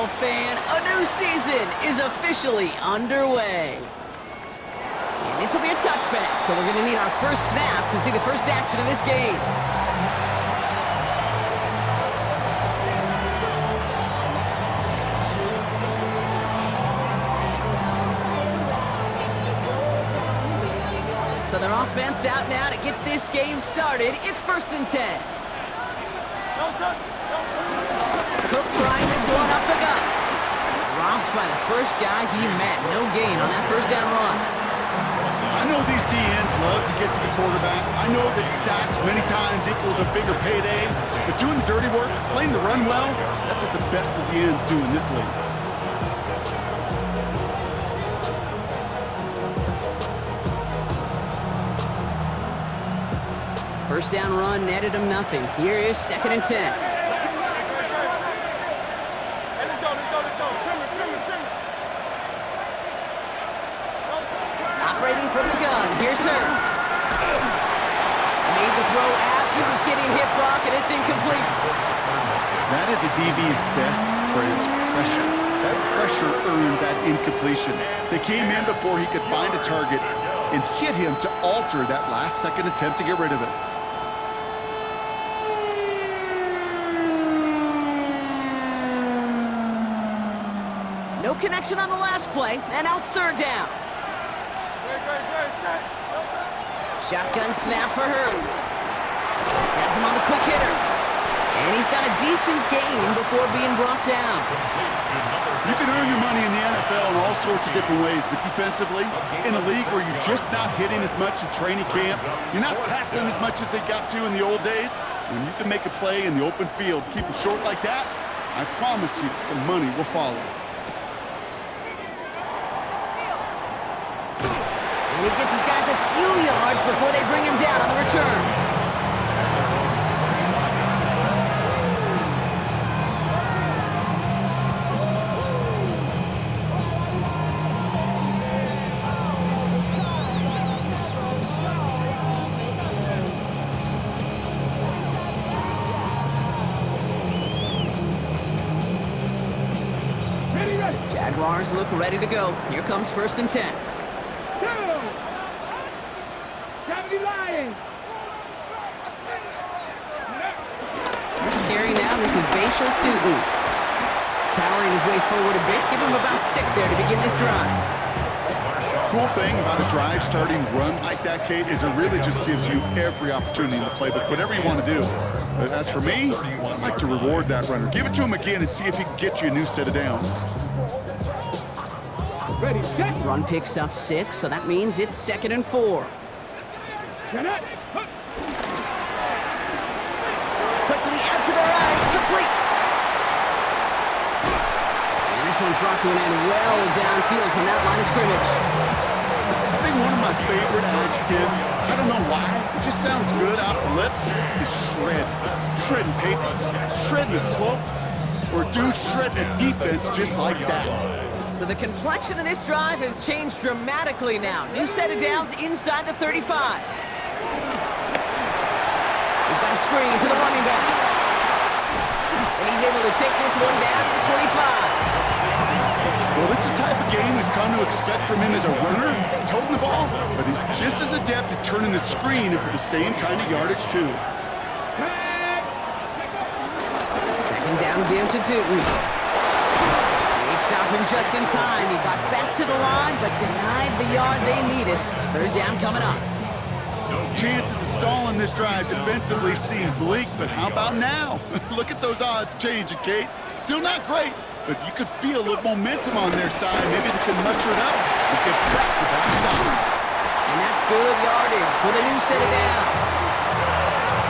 football fan, a new season is officially underway. And this will be a touchback, so we're going to need our first snap to see the first action of this game. So their offense out now to get this game started. It's 1st and 10. Cook trying this one up the gut. Dropped by the first guy he met. No gain on that first down run. I know these DNs love to get to the quarterback. I know that sacks many times equals a bigger payday. But doing the dirty work, playing the run well, that's what the best of the ends do in this league. First down run netted him nothing. Here is 2nd and 10. Operating from the gun. Here's Hurts. Made the throw as he was getting hit block, and it's incomplete. That is a DB's best friend, pressure. That pressure earned that incompletion. They came in before he could find a target and hit him to alter that last-second attempt to get rid of it. No connection on the last play, and now it's 3rd down. Shotgun snap for Hurts. Has him on the quick hitter. And he's got a decent gain before being brought down. You can earn your money in the NFL in all sorts of different ways, but defensively, in a league where you're just not hitting as much in training camp, you're not tackling as much as they got to in the old days, when you can make a play in the open field, keep it short like that, I promise you some money will follow. And he gets his guys a few yards before they bring him down on the return. Jaguars look ready to go. Here comes 1st and 10. First carry now, this is Bashal Tootin. Powering his way forward a bit. Give him about 6 there to begin this drive. Cool thing about a drive starting run like that, Kate, is it really just gives you every opportunity in the playbook, whatever you want to do. But as for me, I like to reward that runner. Give it to him again and see if he can get you a new set of downs. Run picks up 6, so that means it's 2nd and 4. Quickly out to the right, complete. And this one's brought to an end well downfield from that line of scrimmage. I think one of my favorite adjectives, I don't know why, it just sounds good off the lips, is shred. Shredding paper, shredding the slopes, or dude shredding a defense just like that. So the complexion of this drive has changed dramatically now. New set of downs inside the 35. We've got a screen to the running back. And he's able to take this one down to the 25. Well, this is the type of game we've come to expect from him as a runner, toting the ball, but he's just as adept at turning the screen into the same kind of yardage, too. 2nd down give to Tootin. They stopped him just in time. He got back to the line, but denied the yard they needed. 3rd down coming up. Chances of stalling this drive defensively seem bleak, but how about now? Look at those odds changing, Kate. Still not great, but you could feel a little momentum on their side. Maybe they can muster it up and get back-to-back stops. And that's good yardage with a new set of downs.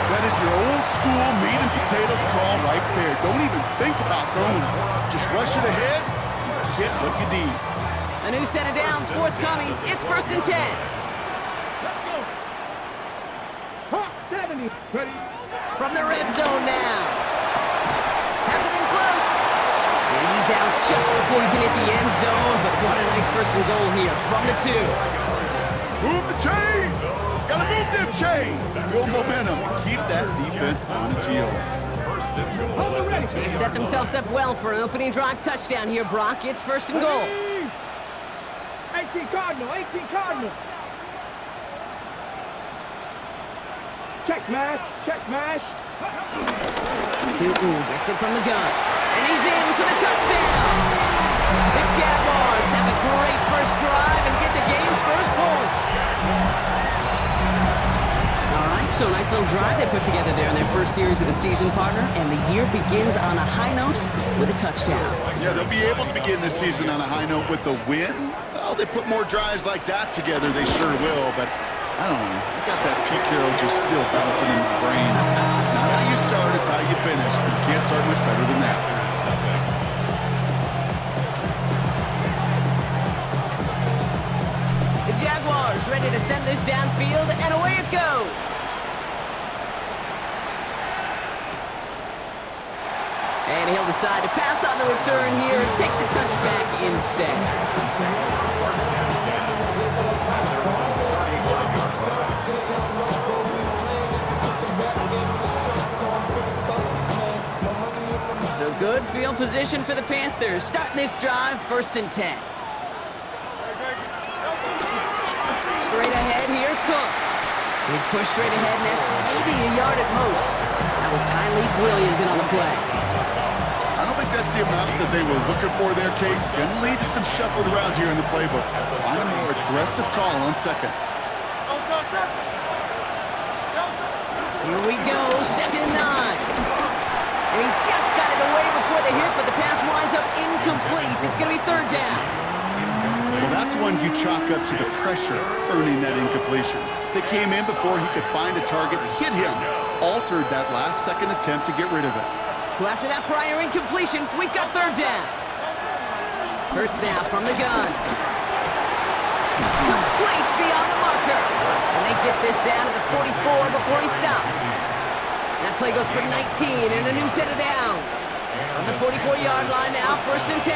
That is your old-school meat and potatoes call right there. Don't even think about throwing it. Just rush it ahead and get what you need. A new set of downs forthcoming. It's 1st and 10. From the red zone now. Has it in close. And he's out just before he can hit the end zone, but what a nice 1st and goal here from the 2. Move the chains! Gotta move them chains! Build momentum. Keep that defense on its heels. They've set themselves up well for an opening drive touchdown here, Brock. It's first and goal. 18 Cardinal, 18 Cardinal. Check mash, check mash. Gets it from the gun. And he's in for the touchdown. The Jaguars have a great first drive and get the game's first points. All right, so nice little drive they put together there in their first series of the season, partner. And the year begins on a high note with a touchdown. Yeah, they'll be able to begin this season on a high note with a win. Well, they put more drives like that together, they sure will, but I don't know. I got that Pete Carroll just still bouncing in my brain. It's not how you start, it's how you finish. But you can't start much better than that. The Jaguars ready to send this downfield, and away it goes. And he'll decide to pass on the return here and take the touchback instead. So good field position for the Panthers. Starting this drive, 1st and 10. Straight ahead, here's Cook. He's pushed straight ahead, and that's maybe a yard at most. That was Tyleek Williams in on the play. I don't think that's the amount that they were looking for there, Kate. Going to lead to some shuffling around here in the playbook. Find a more aggressive call on second. Here we go, 2nd and 9. And he just got it away before the hit, but the pass winds up incomplete. It's going to be 3rd down. Well, that's one you chalk up to the pressure earning that incompletion. They came in before he could find a target, hit him, altered that last second attempt to get rid of it. So after that prior incompletion, we've got 3rd down. Hurts now from the gun. Complete beyond the marker. And they get this down to the 44 before he stopped. That play goes for 19 and a new set of downs. On the 44-yard line now, 1st and 10.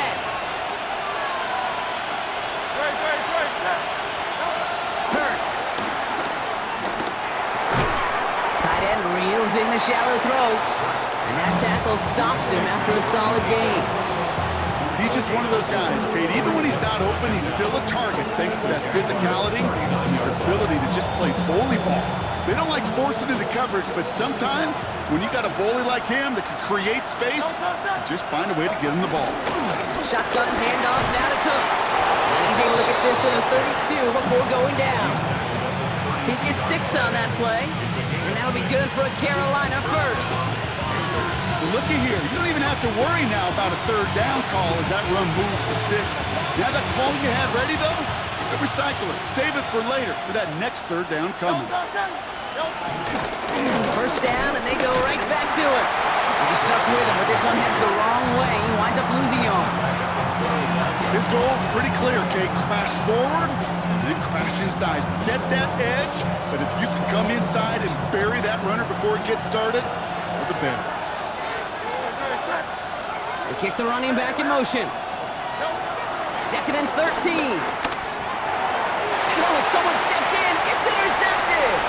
Hurts. Tight end reels in the shallow throw. And that tackle stops him after a solid gain. He's just one of those guys, Kate. Even when he's not open, he's still a target thanks to that physicality and his ability to just play bully ball. They don't like forcing into coverage, but sometimes when you got a bully like him that can create space, just find a way to get him the ball. Shotgun handoff now to Cook. And he's able to get this to the 32 before going down. He gets 6 on that play, and that'll be good for a Carolina first. Well, looky here. You don't even have to worry now about a 3rd down call as that run moves the sticks. Now that call you had ready, though, you can recycle it. Save it for later for that next 3rd down coming. 1st down, and they go right back to it. And he's stuck with him, but this one heads the wrong way. He winds up losing yards. His goal's pretty clear, Kate. Crash forward, and then crash inside. Set that edge, but if you can come inside and bury that runner before it gets started, all the better. They kick the running back in motion. 2nd and 13. And oh, someone stepped in. It's intercepted.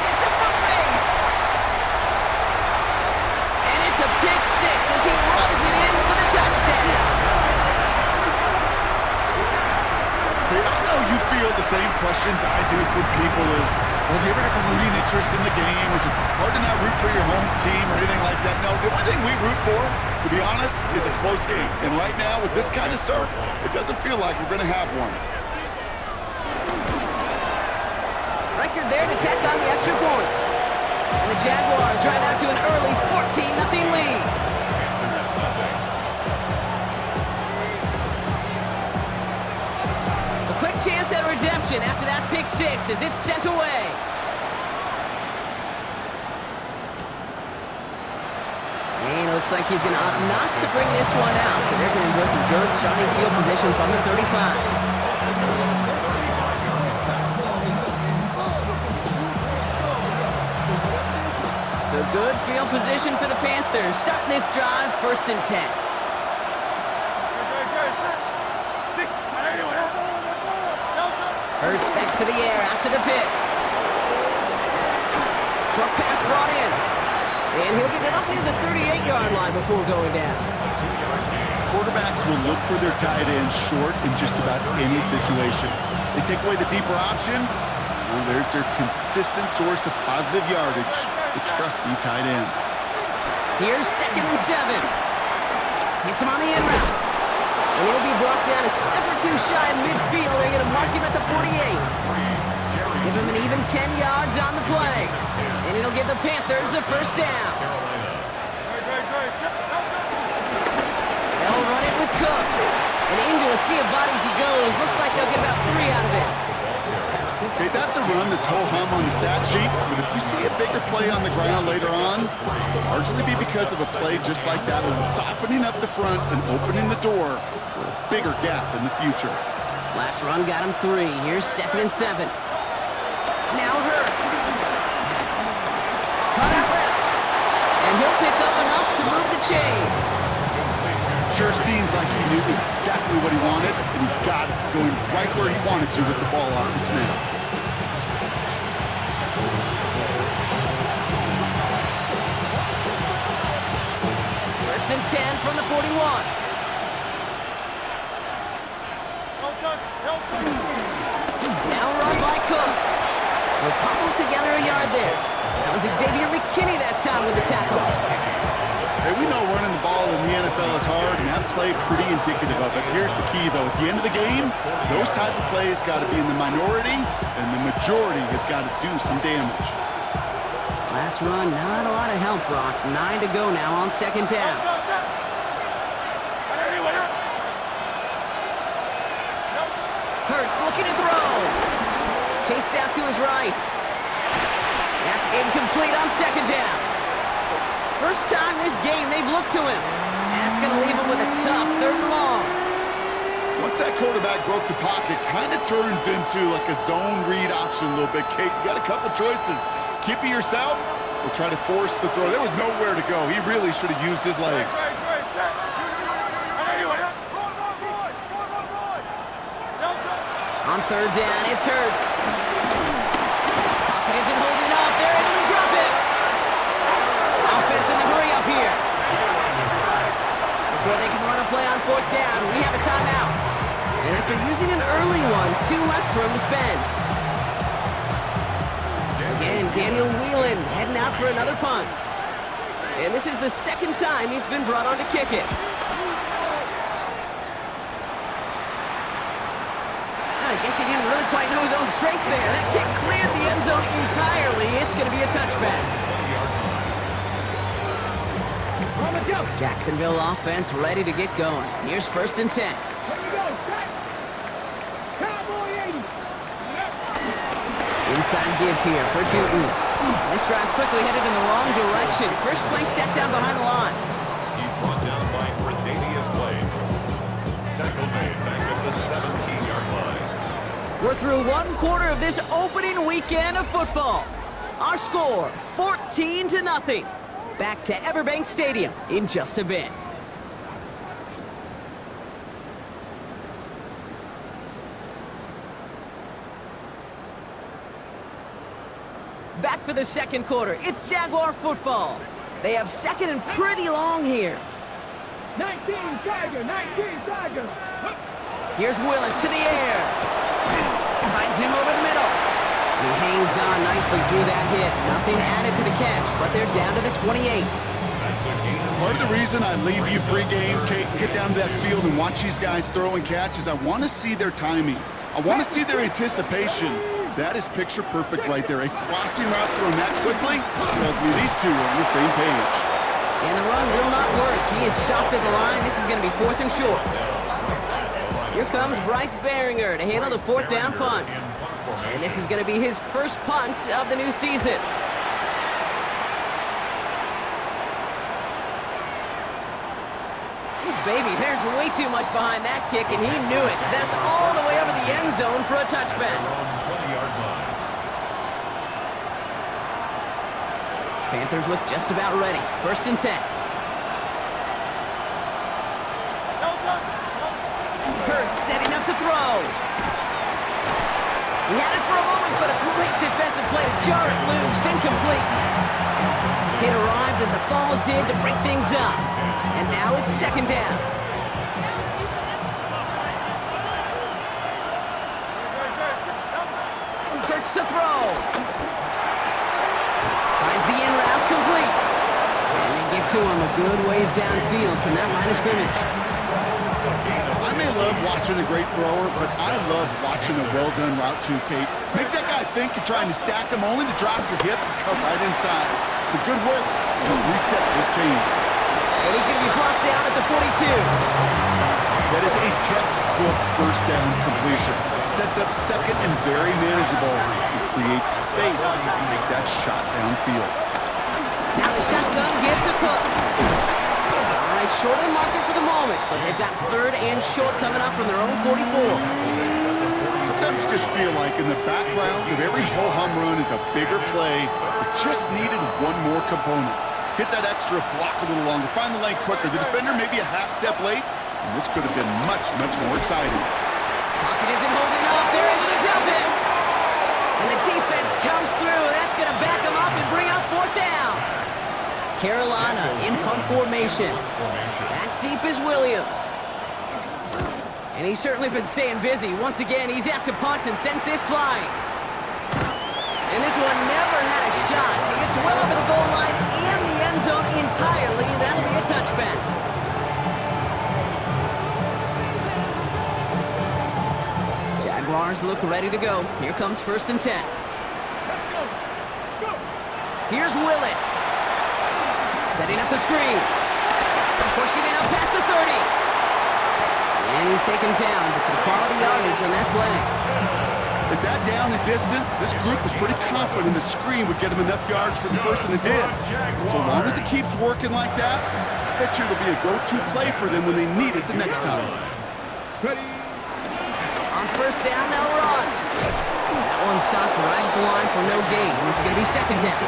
It's a foot race. And it's a pick 6 as he runs it in for the touchdown. Okay, I know you feel the same questions I do from people as, well, do you ever have a rooting interest in the game? Or is it hard to not root for your home team or anything like that? No, the only thing we root for, to be honest, is a close game. And right now, with this kind of start, it doesn't feel like we're going to have one. Record there to tack on the extra point. And the Jaguars drive out to an early 14-0 lead. A quick chance at redemption after that pick 6 as it's sent away. And it looks like he's going to opt not to bring this one out, so they're going to enjoy some good starting field position from the 35. So good field position for the Panthers. Starting this drive, 1st and 10. Hurts back to the air after the pick. Short pass brought in. And he'll get it up near the 38-yard line before going down. Quarterbacks will look for their tight ends short in just about any situation. They take away the deeper options. Well, there's their consistent source of positive yardage, the trusty tight end. Here's 2nd and 7. Hits him on the end route. And he'll be brought down a step or two shy of midfield. They're going to mark him at the 48. Give him an even 10 yards on the play. And it'll give the Panthers a first down. They'll run it with Cook. And into a sea of bodies he goes. Looks like they'll get about 3 out of it. Okay, that's a run that's ho-hum on the stat sheet, but if you see a bigger play on the ground later on, it'll largely be because of a play just like that one, softening up the front and opening the door for a bigger gap in the future. Last run got him 3. Here's 2nd and 7. Now Hurts. Cut out left. And he'll pick up enough to move the chains. Sure seems like he knew exactly what he wanted, and he got it going right where he wanted to with the ball off the snap. First and 10 from the 41. Now run by Cook. They'll cobble together a yard there. That was Xavier McKinney that time with the tackle. Hey, we know running the ball in the NFL is hard, and that play pretty indicative of it. Here's the key, though. At the end of the game, those type of plays got to be in the minority, and the majority have got to do some damage. Last run, not a lot of help, Brock. 9 to go now on 2nd down. Hurts looking to throw. Chased out to his right. That's incomplete on 2nd down. First time this game they've looked to him. That's going to leave him with a tough 3rd and long. Once that quarterback broke the pocket, kind of turns into like a zone read option a little bit. Kate, you got a couple choices. Keep it yourself or try to force the throw. There was nowhere to go. He really should have used his legs. On 3rd down, it's Hurts. Pocket isn't holding up. They're able to drop it. Offense in the hurry up here. Before they can run a play on 4th down, we have a timeout. And after using an early one, 2 left for him to spend. Again, Daniel Whelan heading out for another punt. And this is the 2nd time he's been brought on to kick it. I guess he didn't really quite know his own strength there. That kick cleared the end zone entirely. It's going to be a touchback. Jacksonville offense ready to get going. Here's 1st and 10. Inside give here for Tootin. This drive's quickly headed in the wrong direction. First play set down behind the line. He's brought down by Redanius Wade. Tackle made back at the 17-yard line. We're through 1 quarter of this opening weekend of football. Our score, 14-0. Back to Everbank Stadium in just a bit. Back for the 2nd quarter. It's Jaguar football. They have 2nd and pretty long here. 19 Tiger, 19 Tiger. Here's Willis to the air. Finds him over the middle. He hangs on nicely through that hit. Nothing added to the catch, but they're down to the 28. Part of the reason I leave you pregame, Kate, get down to that field and watch these guys throw and catch is I want to see their timing. I want to see their anticipation. That is picture perfect right there. A crossing route thrown that quickly tells me these two are on the same page. And the run will not work. He is stopped at the line. This is going to be 4th and short. Here comes Bryce Behringer to handle the 4th down punt. And this is going to be his first punt of the new season. Ooh, baby, there's way too much behind that kick, and he knew it. That's all the way over the end zone for a touchback. Panthers look just about ready. 1st and 10. Hurts setting up to throw. He had it for a moment, but a great defensive play to jar it loose. Incomplete. It arrived as the ball did to break things up. And now it's second down. Gets to throw. Finds the in route complete. And they get to him a good ways downfield from that line of scrimmage. I may love watching a great thrower, but I love watching a well-done route too, Kate. Make that guy think you're trying to stack him only to drop your hips and come right inside. It's a good work. He'll reset those chains. And he's going to be blocked down at the 42. That is a textbook first down completion. Sets up second and very manageable. It creates space to take that shot downfield. Now the shotgun gives to Cook. All right, short of the marker for the moment, but they've got third and short coming up from their own 44. Sometimes I just feel like in the background of every ho-hum run is a bigger play that just needed one more component. Hit that extra block a little longer, find the lane quicker. The defender may be a half step late, and this could have been much, much more exciting. Pocket isn't holding up. They're able to dump it. And the defense comes through. That's going to back them up and bring up fourth down. Carolina in punt formation. Back deep is Williams. And he's certainly been staying busy. Once again, he's out to punt and sends this flying. And this one never had a shot. He gets well over the goal line and the end zone entirely. That'll be a touchback. Jaguars look ready to go. Here comes 1st and 10. Here's Willis. Setting up the screen. Pushing it up past the 30. And he's taken down, but some quality yardage on that play. With that down the distance, this group was pretty confident the screen would get him enough yards for the first, and it did. So long as it keeps working like that, I bet you it'll be a go-to play for them when they need it the next time. On 1st down, they'll run. That one stopped right at the line for no gain. This is going to be 2nd down.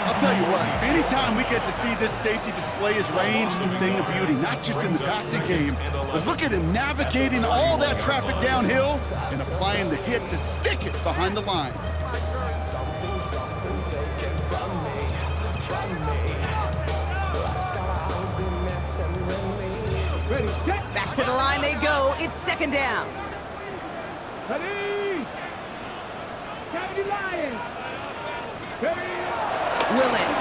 I'll tell you what, anytime we get to see this safety display his range, it's a thing of beauty, not just in the passing game, but look at him navigating all that traffic downhill and applying the hit to stick it behind the line. Back to the line they go. It's 2nd down. Ready? County Lions. Ready? Willis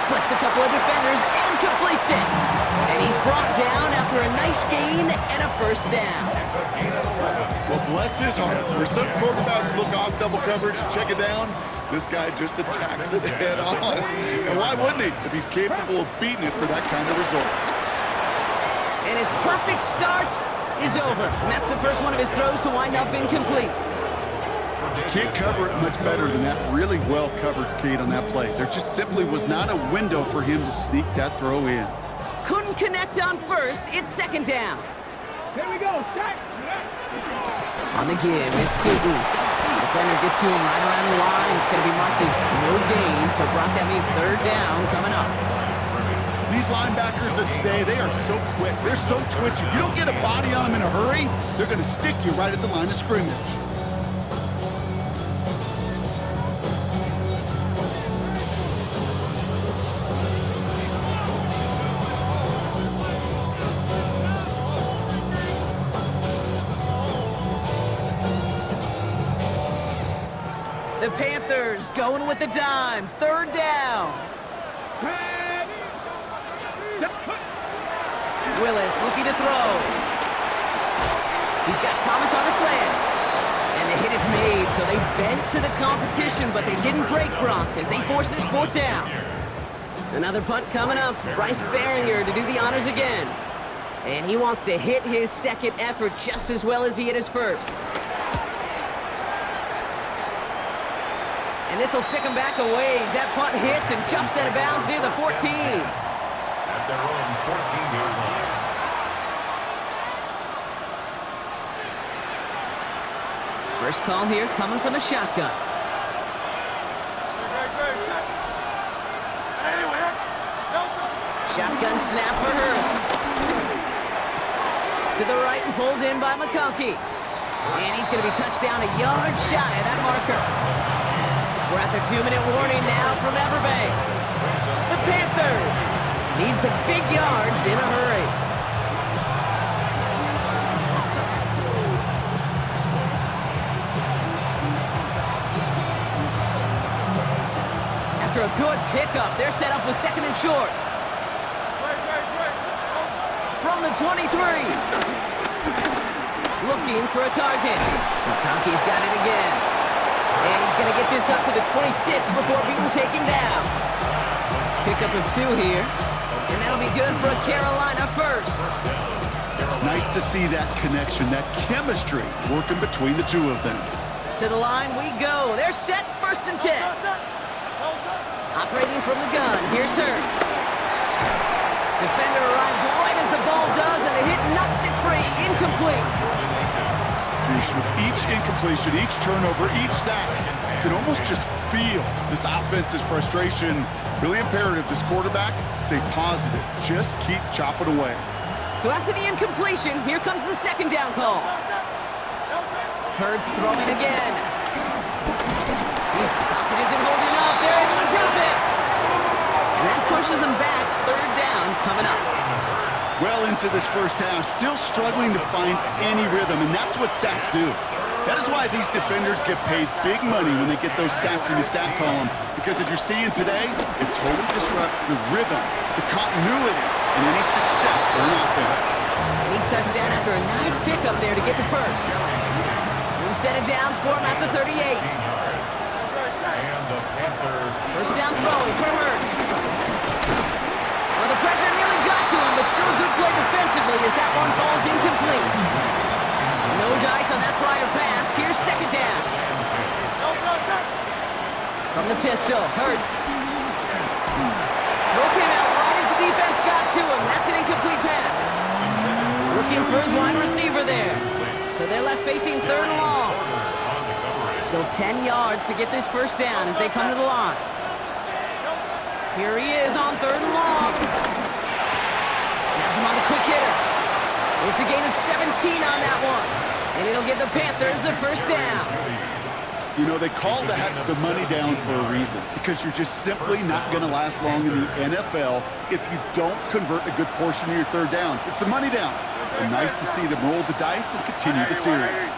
splits a couple of defenders and completes it. And he's brought down after a nice gain and a 1st down. Well, bless his heart. Where some quarterbacks look off double coverage and check it down, this guy just attacks it head on. And why wouldn't he if he's capable of beating it for that kind of result? And his perfect start is over. And that's the first one of his throws to wind up incomplete. Can't cover it much better than that really well covered Kate on that play. There just simply was not a window for him to sneak that throw in. Couldn't connect on 1st. It's 2nd down. Here we go. Start. On the give, it's Tootin. Defender gets to him right around the line. It's going to be marked as no gain. So, Brock, that means 3rd down coming up. These linebackers of today, they are so quick. They're so twitchy. You don't get a body on them in a hurry, they're going to stick you right at the line of scrimmage. The Panthers going with the dime. 3rd down. Willis looking to throw. He's got Thomas on a slant. And the hit is made, so they bent to the competition, but they didn't break Brock as they force this 4th down. Another punt coming up. Bryce Behringer to do the honors again. And he wants to hit his 2nd effort just as well as he hit his 1st. And this will stick him back a ways. That punt hits and jumps out of bounds near the 14. At their own 14-yard line. First call here coming from the shotgun. Shotgun snap for Hurts. To the right and pulled in by McConkey. And he's going to be touched down a yard shy of that marker. We're at the 2-minute warning now from Everbank. The Panthers need some big yards in a hurry. After a good pickup, they're set up with 2nd and short. From the 23. Looking for a target. McConkey's got it again. And he's going to get this up to the 26 before being taken down. Pickup of 2 here. And that'll be good for a Carolina first. Nice to see that connection, that chemistry working between the two of them. To the line we go. They're set, 1st and 10. Operating from the gun, here's Hurts. Defender arrives right as the ball does, and the hit knocks it free. Incomplete. With each incompletion, each turnover, each sack, you can almost just feel this offense's frustration. Really imperative, this quarterback, stay positive. Just keep chopping away. So after the incompletion, here comes the 2nd down call. Hurts throwing again. His pocket isn't holding up. They're able to drop it. And that pushes him back. 3rd down coming up. Well into this first half, still struggling to find any rhythm, and that's what sacks do. That is why these defenders get paid big money when they get those sacks in the stat column, because as you're seeing today, it totally disrupts the rhythm, the continuity, and any success for an offense. And he's touched down after a nice pickup there to get the first. We've set it down, score him at the 38. And the Panthers. First down throwing for Hurts. Well, the pressure nearly got to him, but still a good play defensively as that one falls incomplete. No dice on that prior pass. Here's 2nd down. From the pistol, Hurts. Throw came out right as the defense got to him. That's an incomplete pass. Looking for his wide receiver there. So they're left facing 3rd and long. Still 10 yards to get this first down as they come to the line. Here he is on 3rd and long. Has him on the quick hitter. It's a gain of 17 on that one. And it'll give the Panthers a first down. You know, they call that the money down for a reason, because you're just simply not going to last long in the NFL if you don't convert a good portion of your 3rd downs. It's the money down. And nice to see them roll the dice and continue the series.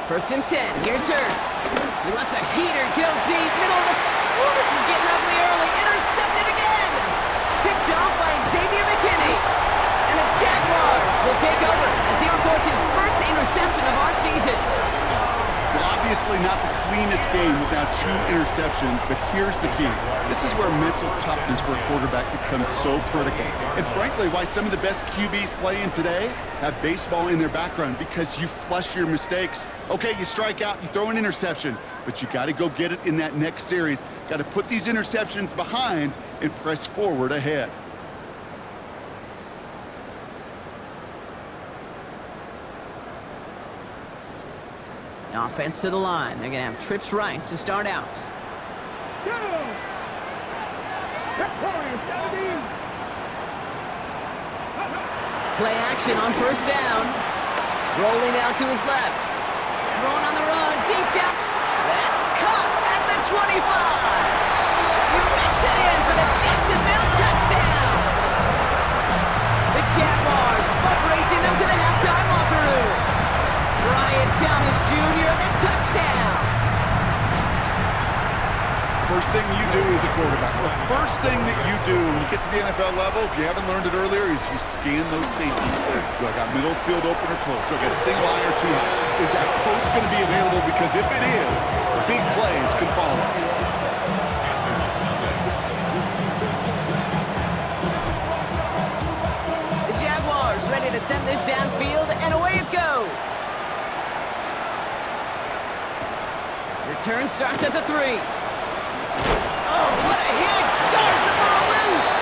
1st and 10. Here's Hurts. He lets a heater go deep. Middle of the... Oh, this is getting ugly early. Intercepted again. Picked off by Xavier McKinney. And the Jaguars will take over as he records his first interception of our season. Well, obviously not the cleanest game without 2 interceptions, but here's the key. This is where mental toughness for a quarterback becomes so critical. And frankly, why some of the best QBs playing today have baseball in their background, because you flush your mistakes. Okay, you strike out, you throw an interception, but you got to go get it in that next series. Got to put these interceptions behind and press forward ahead. Offense to the line. They're going to have trips right to start out. Play action on 1st down. Rolling out to his left. Throwing on the run. Deep down. That's caught at the 25. He rips it in for the Jacksonville touchdown. The Jaguars butt racing them to the halftime locker room. Brian Thomas Jr., the touchdown. First thing you do as a quarterback, the first thing that you do when you get to the NFL level, if you haven't learned it earlier, is you scan those safeties. Do I got middle field open or close? Do I got a single eye or 2 high? Is that post going to be available? Because if it is, big plays can follow. The Jaguars ready to send this downfield, and away it goes. Return starts at the 3. Oh, what a hit! Jars the ball loose!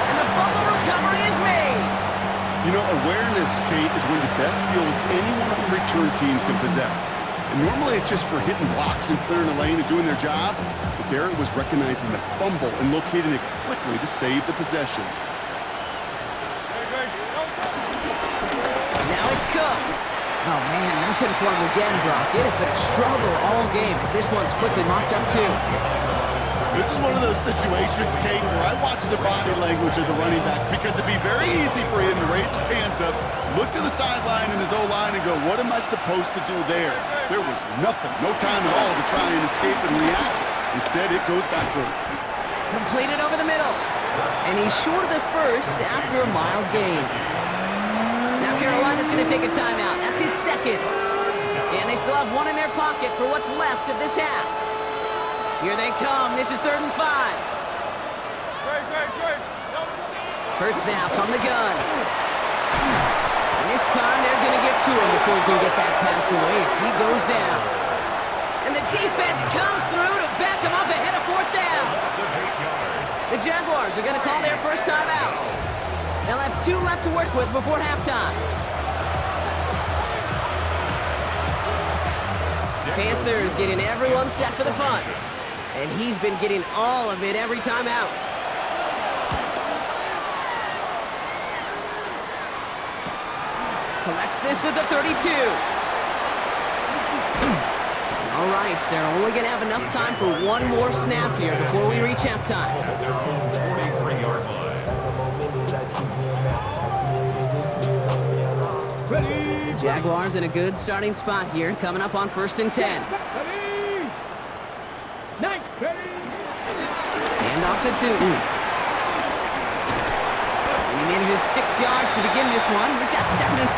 And the fumble recovery is made. You know, awareness, Kate, is one of the best skills anyone on the return team can possess. And normally it's just for hitting blocks and clearing a lane and doing their job, but there it was recognizing the fumble and locating it quickly to save the possession. Now it's Cook. Oh, man, nothing for him again, Brock. It has been a struggle all game as this one's quickly mocked up, too. This is one of those situations, Kate, where I watch the body language of the running back because it'd be very easy for him to raise his hands up, look to the sideline in his O-line and go, what am I supposed to do there? There was nothing, no time at all to try and escape and react. Instead, it goes backwards. Completed over the middle. And he's short of the first after a mild gain. Now Carolina's going to take a timeout. That's its second. And they still have one in their pocket for what's left of this half. Here they come. This is 3rd and 5. Hurts now from the gun. And this time they're going to get to him before he can get that pass away as he goes down. And the defense comes through to back him up ahead of 4th down. The Jaguars are going to call their first time out. They'll have 2 left to work with before halftime. Panthers getting everyone set for the punt. And he's been getting all of it every time out. Collects this at the 32. All right, they're only going to have enough time for one more snap here before we reach halftime. At their own 43-yard line. Ready. Jaguars in a good starting spot here, coming up on 1st and 10. Ready. Nice. Ready. And off to Tootin. And he manages 6 yards to begin this one. We've got 2nd and 4.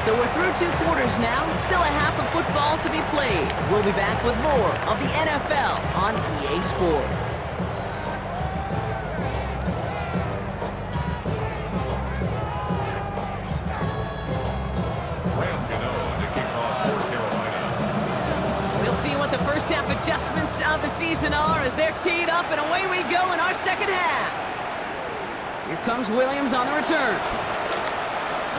So we're through 2 quarters now. Still a half of football to be played. We'll be back with more of the NFL on EA Sports. We'll see what the first half adjustments of the season are as they're teed up, and away we go in our second half. Here comes Williams on the return.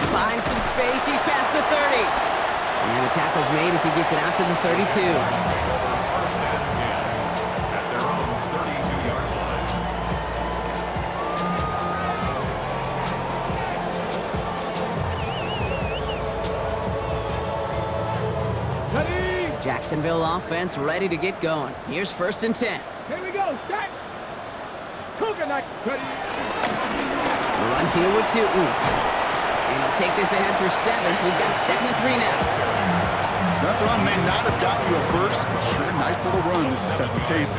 Finds some space, he's past the 30. And the tackle's made as he gets it out to the 32. First and 10 at their own 32-yard line. Ready. Jacksonville offense ready to get going. Here's 1st and 10. Here we go. Start. Coconut. Ready. Run here with Tootin. And he'll take this ahead for 7. We've got 2nd and 3 now. That run may not have gotten you a first, but sure, nice little run to set the table.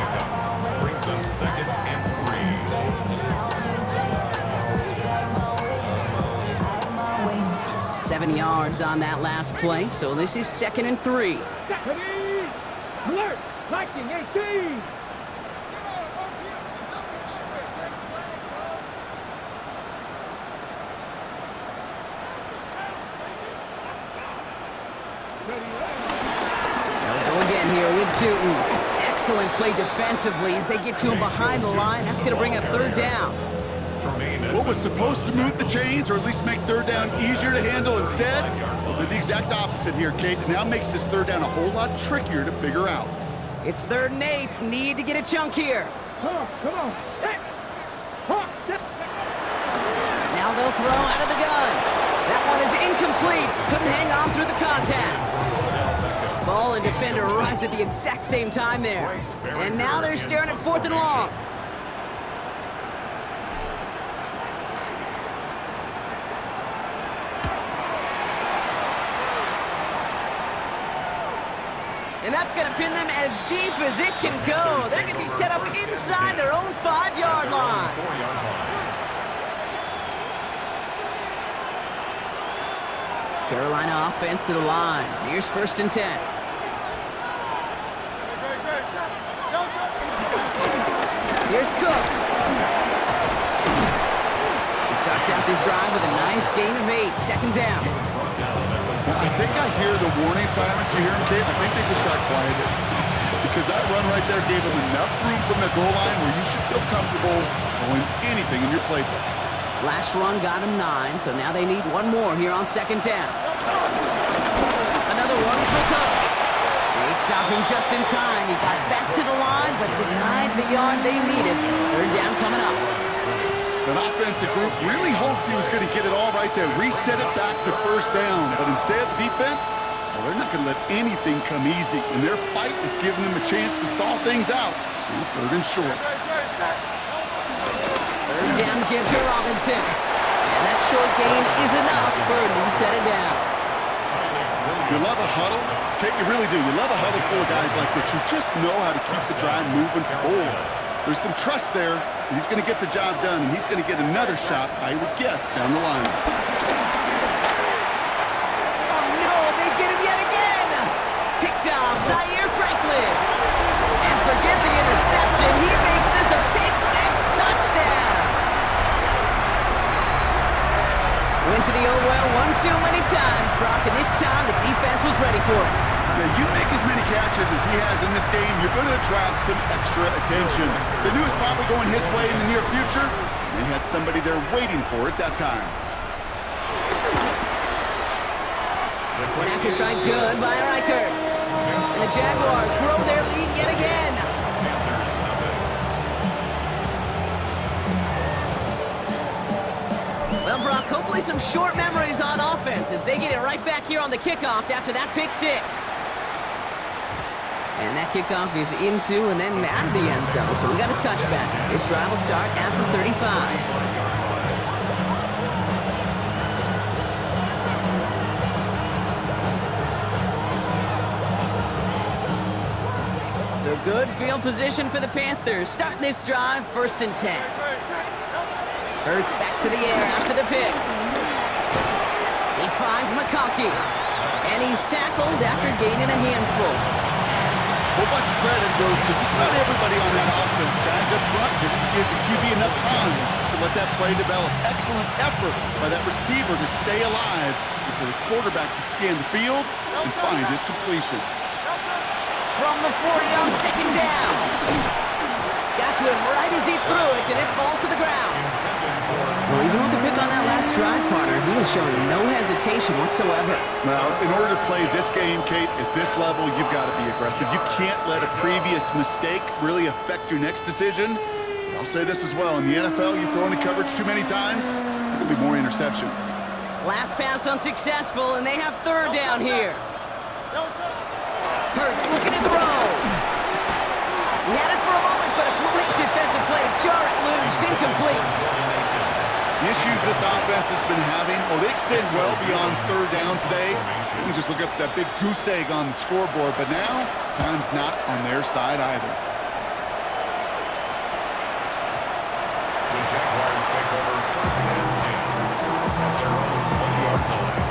Brings them 2nd and 3. 7 yards on that last play, so this is 2nd and 3. Ready. Alert. Viking 18. They'll go again here with Tootin. Excellent play defensively as they get to him behind the line. That's going to bring up 3rd down. What was supposed to move the chains or at least make 3rd down easier to handle instead? Well, did the exact opposite here, Kate. It now makes this 3rd down a whole lot trickier to figure out. It's 3rd and 8. Need to get a chunk here. Come on. Come on. Hey. Hawk. Now they'll throw out of the gun. That one is incomplete. Couldn't hang on through the contact. Ball and defender arrived at the exact same time there. And now they're staring at 4th and long. And that's going to pin them as deep as it can go. They're going to be set up inside their own 5-yard line. 4-yard line. Carolina offense to the line. Here's 1st and 10. Here's Cook. He starts out this drive with a nice gain of 8. 2nd down. I think I hear the warning sirens. You hear them, Kate? I think they just got quieted. Because that run right there gave them enough room from the goal line where you should feel comfortable throwing anything in your playbook. Last run got him 9, so now they need one more here on 2nd down. Another one for Cook. They stop him just in time. He got back to the line, but denied the yard they needed. 3rd down coming up. That offensive group really hoped he was going to get it all right there, reset it back to first down. But instead, the defense, well, they're not going to let anything come easy. And their fight is giving them a chance to stall things out on 3rd and short. 3rd down give to Robinson. And that short gain is enough for a new set of downs. You love a huddle? Okay, you really do. You love a huddle full of guys like this who just know how to keep the drive moving forward. There's some trust there. He's going to get the job done, and he's going to get another shot, I would guess, down the line. Oh, no, they get him yet again. Picked off Zaire Franklin. And forget the interception. He makes this a pick-6 touchdown. Went to the old well one too many times, Brock, and this time the defense was ready for it. Yeah, you make as many catches as he has in this game, you're going to attract some extra attention. They knew it was probably going his way in the near future. They had somebody there waiting for it that time. Went after tried good by Reichert. And the Jaguars grow their lead yet again. Well, Brock, hopefully some short memories on offense as they get it right back here on the kickoff after that pick-6. And that kickoff is into and then out of the end zone, so we got a touchback. This drive will start at the 35. So good field position for the Panthers. Starting this drive, 1st and 10. Hurts back to the air after the pick. He finds McConkey. And he's tackled after gaining a handful. A whole bunch of credit goes to just about everybody on that offense. Guys up front didn't give the QB enough time to let that play develop. Excellent effort by that receiver to stay alive and for the quarterback to scan the field and find his completion. From the 40 on 2nd down. Got to him right as he threw it, and it falls to the ground. Well, even with the pick on that last drive, partner, he was showing no hesitation whatsoever. Well, in order to play this game, Kate, at this level, you've got to be aggressive. You can't let a previous mistake really affect your next decision. But I'll say this as well. In the NFL, you throw into coverage too many times, there could be more interceptions. Last pass unsuccessful, and they have 3rd down here. Hurts looking to throw. He had it for a moment, but a great defensive play to jar it loose, incomplete. The issues this offense has been having, well, they extend well beyond 3rd down today. You can just look up that big goose egg on the scoreboard, but now, time's not on their side either. The Jaguars take over 1st and 10 at their own 1-yard line.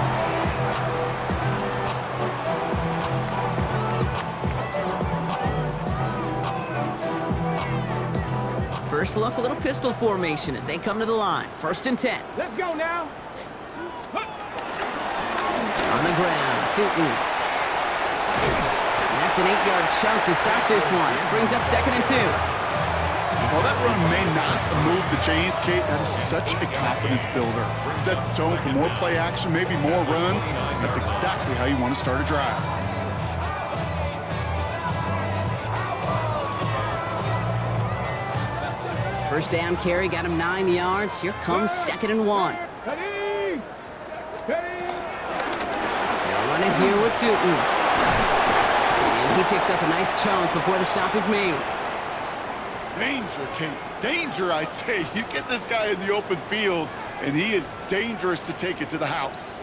First look, a little pistol formation as they come to the line. 1st and 10. Let's go now. On the ground, Tootin. And that's an 8-yard chunk to start this one. That brings up 2nd and 2. While that run may not move the chains, Kate, that is such a confidence builder. Sets the tone for more play action, maybe more runs. That's exactly how you want to start a drive. First down carry got him 9 yards. Here comes 2nd and 1. Ready. They'll run it here with Tootin. And he picks up a nice chunk before the stop is made. Danger, Kate. Danger, I say. You get this guy in the open field, and he is dangerous to take it to the house.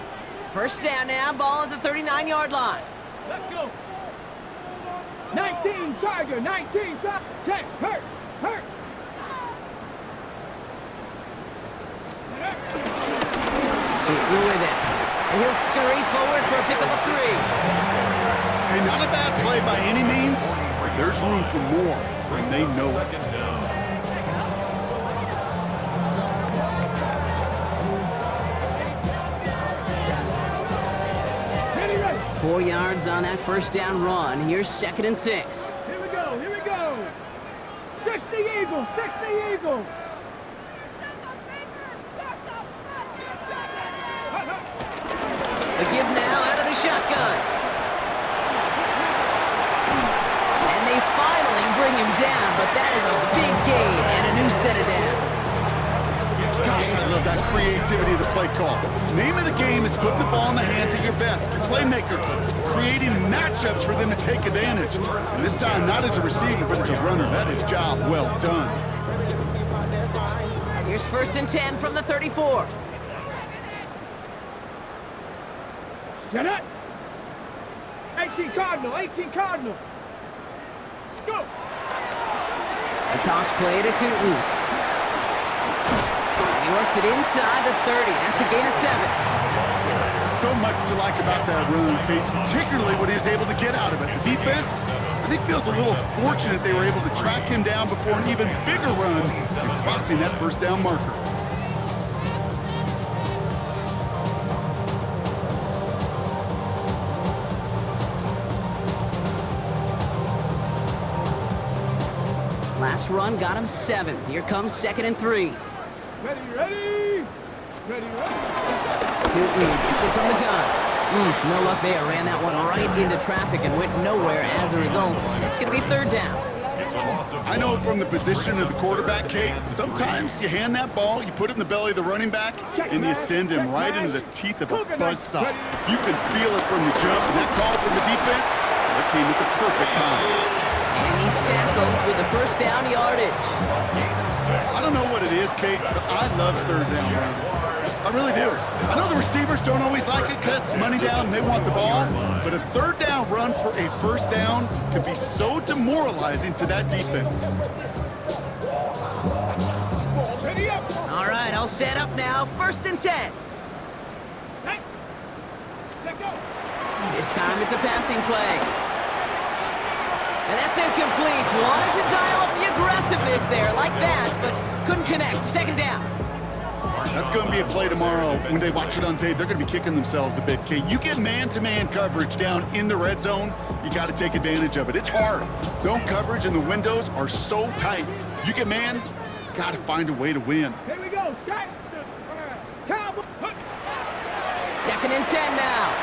First down now, ball at the 39-yard line. Let's go. 19 Tiger, 19 Tiger. Check, hurt. Tootin with it. And he'll scurry forward for a pickup of 3. Hey, not a bad play by any means, but there's room for more, and they know it. 4 yards on that first down run. Here's 2nd and 6. Here we go. 60 Eagles. The give now out of the shotgun. And they finally bring him down, but that is a big gain and a new set of downs. Gosh, I love that creativity of the play call. Name of the game is putting the ball in the hands of your best, your playmakers, creating matchups for them to take advantage. And this time, not as a receiver, but as a runner. That is job well done. Here's 1st and 10 from the 34. Get it. 18 Cardinal, 18 Cardinal. Go. The toss play to Tootin. And he works it inside the 30. That's a gain of 7. So much to like about that run, Kate, particularly what he was able to get out of it. The defense, I think, feels a little fortunate they were able to track him down before an even bigger run and crossing that 1st down marker. Last run got him 7. Here comes 2nd and 3. Ready, ready. Ready, ready. Tootin gets it from the gun. No luck there. Ran that one right into traffic and went nowhere as a result. It's going to be 3rd down. I know from the position of the quarterback, Kate, sometimes you hand that ball, you put it in the belly of the running back, and you send him right into the teeth of a buzzsaw. You can feel it from the jump, and that call from the defense, that came at the perfect time. And he's tackled with the 1st down yardage. I don't know what it is, Kate, but I love 3rd down runs. I really do. I know the receivers don't always like it because it's money down and they want the ball, but a 3rd down run for a 1st down can be so demoralizing to that defense. All right, I'll set up now. 1st and 10. This time it's a passing play. And that's incomplete. Wanted to dial up the aggressiveness there like that, but couldn't connect. 2nd down. That's going to be a play tomorrow. When they watch it on tape, they're going to be kicking themselves a bit, Kate. You get man-to-man coverage down in the red zone, you got to take advantage of it. It's hard. Zone coverage and the windows are so tight. You get man, got to find a way to win. Here we go. Start. Cowboy. 2nd and 10 now.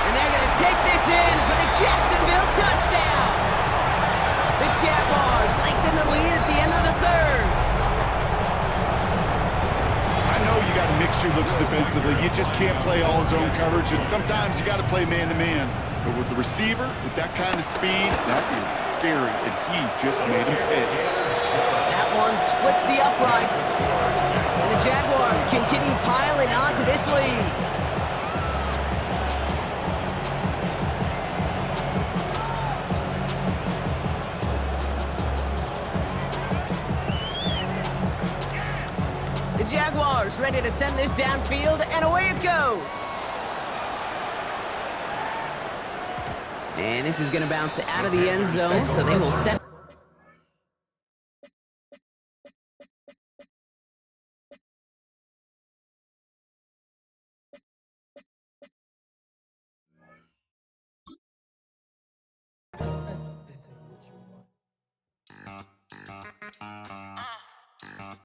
And they're going to take this in for the Jacksonville touchdown. The Jaguars lengthen the lead at the end of the 3rd. I know you got to mix your looks defensively. You just can't play all zone coverage, and sometimes you got to play man-to-man. But with the receiver, with that kind of speed, that is scary, and he just made him pay. That one splits the uprights. And the Jaguars continue piling onto this lead. The Jaguars ready to send this downfield, and away it goes. And this is going to bounce out of the end zone, so they will set.